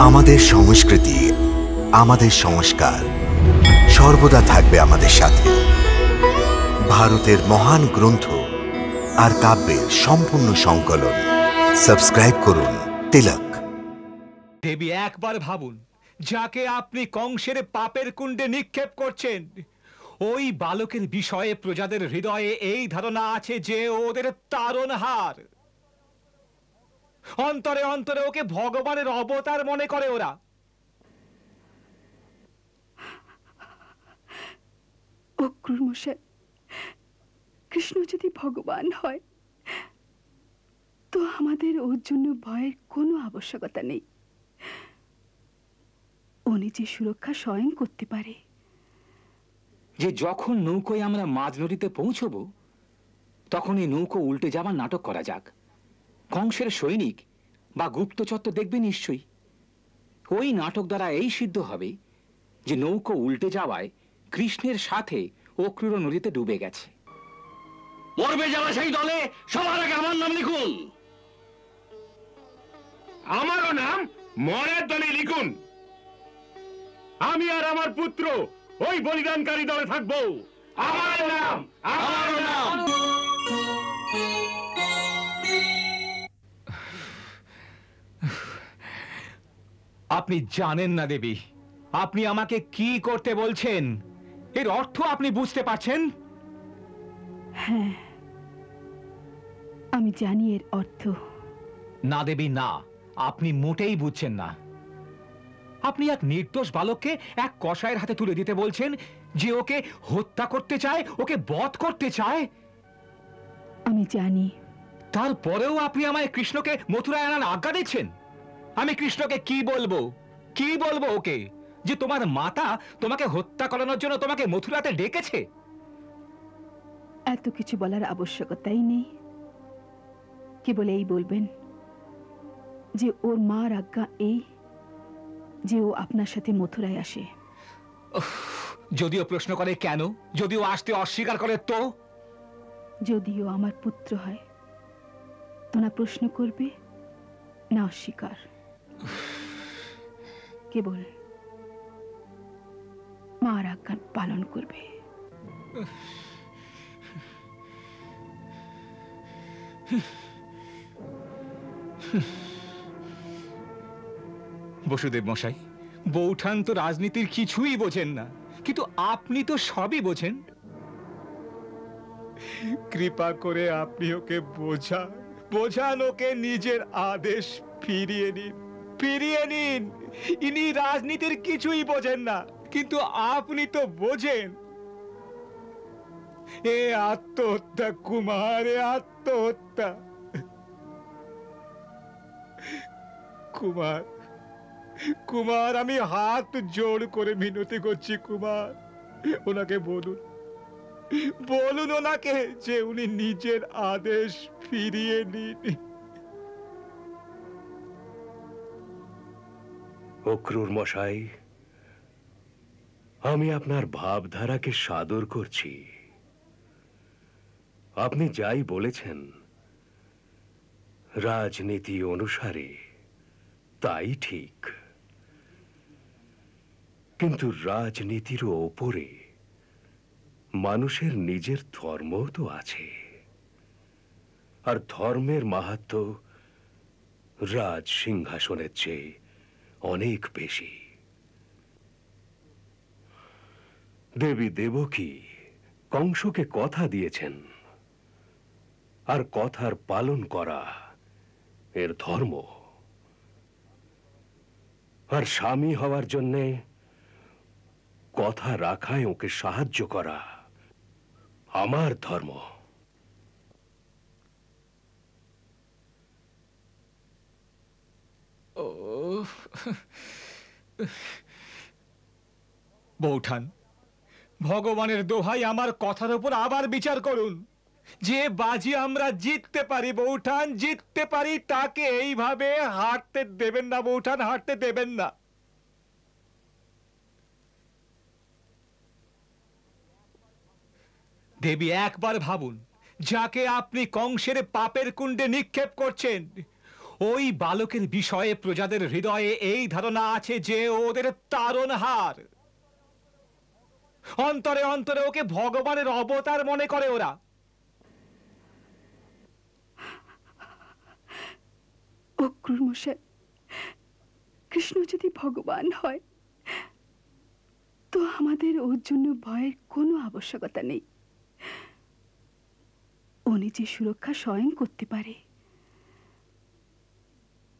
আমাদের সংস্কৃতি, আমাদের সংস্কার সর্বদা থাকবে আমাদের সাথে। ভারতের মহান গ্রন্থ আর কাব্যের সম্পূর্ণ সংকলন। সাবস্ক্রাইব করুন তিলক। দেবী, একবার ভাবুন, যাকে আপনি কংসের পাপের কুণ্ডে নিক্ষেপ করছেন, ওই বালকের বিষয়ে প্রজাদের হৃদয়ে এই ধারণা আছে যে ওদের তারণহার। অন্তরে অন্তরে ওকে ভগবানের অবতার মনে করে ওরা। অক্রূর মশাই, কৃষ্ণ যদি ভগবান হয় তো আমাদের ওর জন্য ভয়ের কোনো আবশ্যকতা নেই। ও নিজের সুরক্ষা স্বয়ং করতে পারে। যে যখন নৌকোয় আমরা মাঝ নদীতে পৌঁছবো তখন এই নৌকো উল্টে যাবার নাটক করা যাক। কংসের সৈনিক বা গুপ্তচর তো দেখবে নিশ্চয়ই। ওই নাটক দ্বারা এই সিদ্ধ হবে যে নৌকো উল্টে যাওয়ায় কৃষ্ণের সাথে অক্রূর নদীতে ডুবে গেছে। মরবে যারা সেই দলে সবার আগে আমার নাম লিখুন। আমারও নাম মরের দলে লিখুন। আমি আর আমার পুত্র ওই বলিদানকারী দলে থাকবো। আমার নাম, আমারও নাম। আপনি জানেন না দেবী, আপনি আমাকে কি করতে বলছেন, এর অর্থ আপনি বুঝতে পারছেন? হ্যাঁ, আমি জানি এর অর্থ। না দেবী, না, আপনি মোটেই বুঝছেন না। আপনি এক নির্দোষ বালককে এক কসাইয়ের হাতে তুলে দিতে বলছেন যে ওকে হত্যা করতে চায়, ওকে বধ করতে চায়। আমি জানি। তারপরেও আপনি আমায় কৃষ্ণকে মথুরায় আনার আজ্ঞা দিচ্ছেন। আমি কৃষ্ণকে কি বলবো, কি বলবো ওকে যে তোমার মাতা তোমাকে হত্যা করানোর জন্য তোমাকে মথুরাতে ডেকেছে? এত কিছু বলার আবশ্যকতাই নেই। কেবল এই বলবেন যে ওর মার আজ্ঞা এই যে ও আপনার সাথে মথুরায় আসে। যদিও প্রশ্ন করে কেন, যদিও আসতে অস্বীকার করে তো? যদিও আমার পুত্র হয় তো না প্রশ্ন করবে না অস্বীকার, কেবল মার আজ্ঞা পালন করবে। বসুদেব মশাই, বৌঠান তো রাজনীতির কিছুই বোঝেন না, কিন্তু আপনি তো সবই বোঝেন। কৃপা করে আপনি ওকে বোঝান ওকে নিজের আদেশ ফিরিয়ে নিন, ফিরিয়ে নিন। ইনি রাজনীতির কিছুই বোঝেন না, কিন্তু আপনি তো বোঝেন। এ আত্মহত্যা কুমার, এ আত্মহত্যা। কুমার, কুমার, আমি হাত জোড় করে মিনতি করছি কুমার, ওনাকে বলুন, বলুন ওনাকে যে উনি নিজের আদেশ ফিরিয়ে নিন। অক্রূর মশাই, আমি আপনার ভাবধারাকে সাদর করছি। আপনি যাই বলেছেন রাজনীতি অনুসারে তাই ঠিক, কিন্তু রাজনীতির ওপরে মানুষের নিজের ধর্মও তো আছে, আর ধর্মের মাহাত্ম্য রাজ সিংহাসনের চেয়ে অনেক বেশি। দেবী দেবকী কংসকে কথা দিয়েছেন, আর কথার পালন করা এর ধর্ম। আর স্বামী হওয়ার জন্যে কথা রাখায় ওকে সাহায্য করা আমার ধর্ম। বৌঠান, ভগবানের দোহাই আমার কথার উপর আবার বিচার করুন। যে বাজি আমরা জিততে পারি বৌঠান, জিততে পারি, তাকে এইভাবে হারতে দেবেন না বৌঠান, হারতে দেবেন না। দেবী, একবার ভাবুন, যাকে আপনি কংসের পাপের কুণ্ডে নিক্ষেপ করছেন, ওই বালকের বিষয়ে প্রজাদের হৃদয়ে এই ধারণা আছে যে ওদের তারণহার। অন্তরে অন্তরে ওকে ভগবানের অবতার মনে করে ওরা। অক্রূর মশাই, কৃষ্ণ যদি ভগবান হয় তো আমাদের ওর জন্য ভয়ের কোনো আবশ্যকতা নেই। ও নিজের সুরক্ষা স্বয়ং করতে পারে।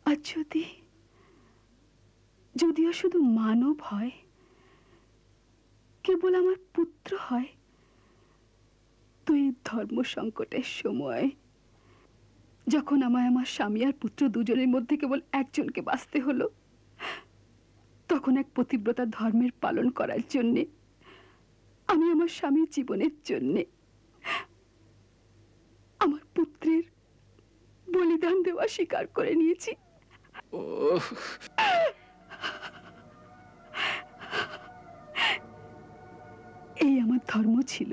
আর যদিও শুধু মানব হয়, কেবল আমার পুত্র হয়, তো এই ধর্ম সংকটের সময় যখন আমায় আমার স্বামী আর পুত্র দুজনের মধ্যে কেবল একজনকে বাঁচতে হলো, তখন এক পতিব্রতা ধর্মের পালন করার জন্যে আমি আমার স্বামীর জীবনের জন্যে আমার পুত্রের বলিদান দেওয়া স্বীকার করে নিয়েছি। এই আমার ধর্ম ছিল,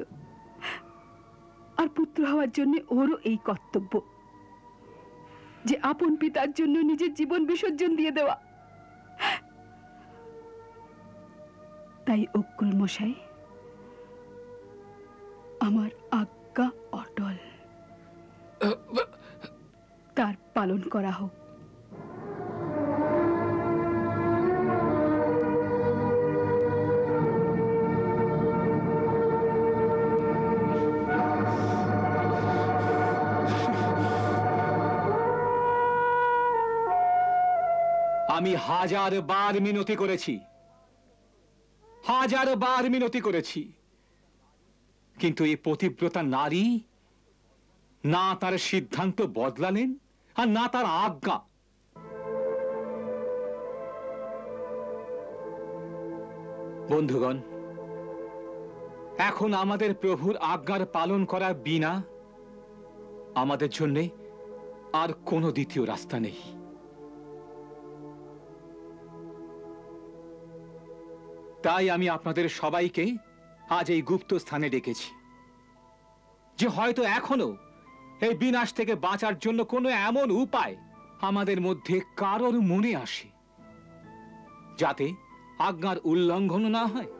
আর পুত্র হওয়ার জন্য ওরও এই কর্তব্য যে আপন পিতার জন্য নিজের জীবন বিসর্জন দিয়ে দেওয়া। তাই অক্রূর মশাই, আমার আজ্ঞা অটল, তার পালন করা হোক। আমি 1000 বার মিনতি করেছি, 1000 বার মিনতি করেছি, কিন্তু এই পতিব্রতা নারী না তার সিদ্ধান্ত বদলালেন আর না তার আজ্ঞা। বন্ধুগণ, এখন আমাদের প্রভুর আজ্ঞার পালন করা বিনা আমাদের জন্য আর কোনো দ্বিতীয় রাস্তা নেই। তাই আমি আপনাদের সবাইকে আজ এই গুপ্ত স্থানে ডেকেছি, যে হয়তো এখনো এই বিনাশ থেকে বাঁচার জন্য কোনো এমন উপায় আমাদের মধ্যে কারোর মনে আসে, যাতে আজ্ঞার উল্লঙ্ঘন না হয়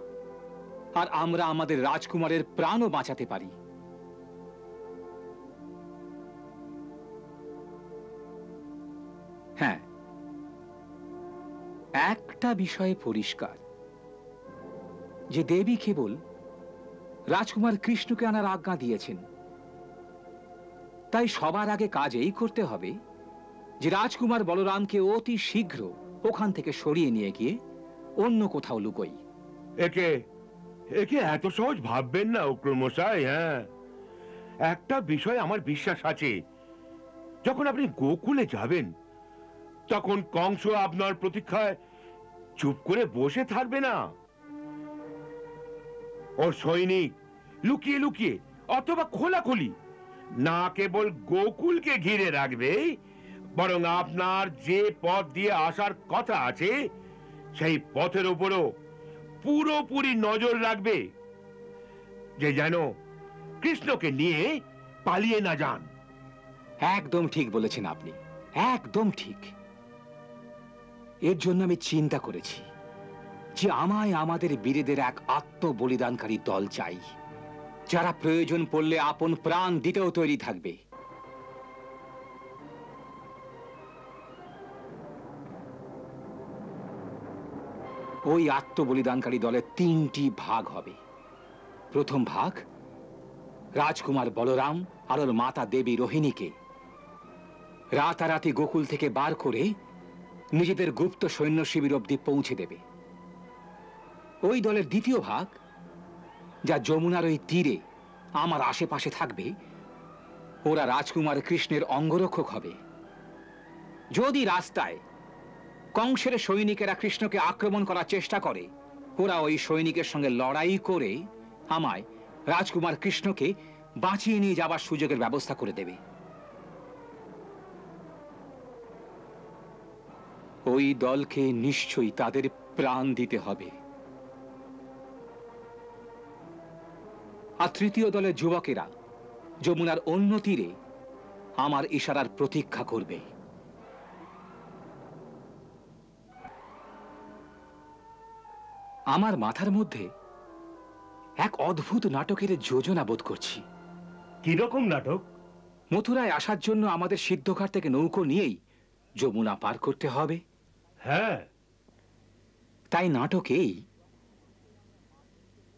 আর আমরা আমাদের রাজকুমারের প্রাণও বাঁচাতে পারি। হ্যাঁ, একটা বিষয়ে পরিষ্কার, যে দেবী কেবল রাজকুমার কৃষ্ণকে আনার আজ্ঞা দিয়েছেন। তাই সবার আগে কাজ এই করতে হবে যে রাজকুমার বলরামকে অতি শীঘ্র ওখান থেকে সরিয়ে নিয়ে গিয়ে অন্য কোথাও লুকোই। একে একে এত সহজ ভাববেন না অক্রূর মশাই। হ্যাঁ, একটা বিষয় আমার বিশ্বাস আছে, যখন আপনি গোকুলে যাবেন তখন কংস আপনার প্রতীক্ষায় চুপ করে বসে থাকবে না। ওর সৈনিক লুকিয়ে লুকিয়ে অথবা খোলাখুলি না কেবল গোকুলকে ঘিরে রাখবে, বরং আপনার যে পথ দিয়ে আসার কথা আছে সেই পথের উপরও পুরোপুরি নজর রাখবে, যে যেন কৃষ্ণকে নিয়ে পালিয়ে না যান। একদম ঠিক বলেছেন আপনি, একদম ঠিক। এর জন্য আমি চিন্তা করেছি যে আমায় আমাদের বীরেদের এক আত্মবলিদানকারী দল চাই, যারা প্রয়োজন পড়লে আপন প্রাণ দিতেও তৈরি থাকবে। ওই আত্মবলিদানকারী দলের 3টি ভাগ হবে। প্রথম ভাগ রাজকুমার বলরাম আর ওর মাতা দেবী রোহিণীকে রাতারাতি গোকুল থেকে বার করে নিজেদের গুপ্ত সৈন্য শিবির অবধি পৌঁছে দেবে। ওই দলের দ্বিতীয় ভাগ, যা যমুনার ওই তীরে আমার আশেপাশে থাকবে, ওরা রাজকুমার কৃষ্ণের অঙ্গরক্ষক হবে। যদি রাস্তায় কংসের সৈনিকেরা কৃষ্ণকে আক্রমণ করার চেষ্টা করে, ওরা ওই সৈনিকের সঙ্গে লড়াই করে আমায় রাজকুমার কৃষ্ণকে বাঁচিয়ে নিয়ে যাবার সুযোগের ব্যবস্থা করে দেবে। ওই দলকে নিশ্চয়ই তাদের প্রাণ দিতে হবে। আর তৃতীয় দলের যুবকেরা যমুনার অন্য তীরে আমার ইশারার প্রতীক্ষা করবে। আমার মাথার মধ্যে এক অদ্ভুত নাটকের যোজনা বোধ করছি। কিরকম নাটক? মথুরায় আসার জন্য আমাদের সিদ্ধঘাট থেকে নৌকো নিয়েই যমুনা পার করতে হবে। হ্যাঁ, তাই নাটক এই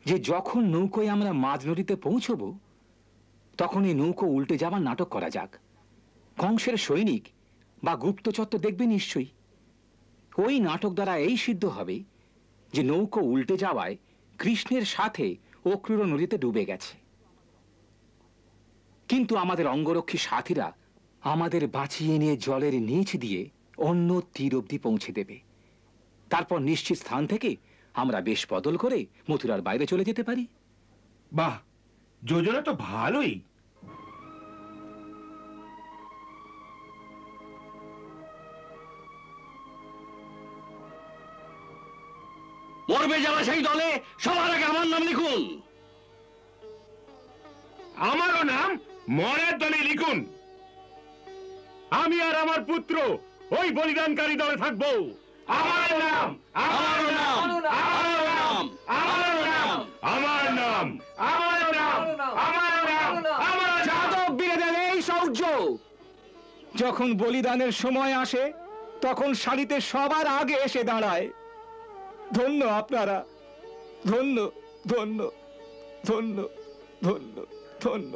যে যখন নৌকোয় আমরা মাঝ নদীতে পৌঁছবো তখন এই নৌকো উল্টে যাবার নাটক করা যাক। কংসের সৈনিক বা গুপ্তচর তো দেখবে নিশ্চয়ই। ওই নাটক দ্বারা এই সিদ্ধ হবে যে নৌকো উল্টে যাওয়ায় কৃষ্ণের সাথে অক্রূর নদীতে ডুবে গেছে। কিন্তু আমাদের অঙ্গরক্ষী সাথীরা আমাদের বাঁচিয়ে নিয়ে জলের নিচ দিয়ে অন্য তীর অবধি পৌঁছে দেবে। তারপর নিশ্চিত স্থান থেকে আমরা বেশ বদল করে মথুরার বাইরে চলে যেতে পারি। বাহ, যোজনা তো ভালোই। মরবে যারা সেই দলে সবার আগে আমার নাম লিখুন। আমারও নাম মরের দলে লিখুন। আমি আর আমার পুত্র ওই বলিদানকারী দলে থাকবো। আমার নাম, আমার নাম, আমার নাম, আমার নাম, আমার নাম, আমার নাম, আমার নাম, আমার যাদব বীরেদের এই শৌর্য যখন বলিদানের সময় আসে তখন সারিতে সবার আগে এসে দাঁড়ায়। ধন্য আপনারা, ধন্য ধন্য ধন্য ধন্য ধন্য।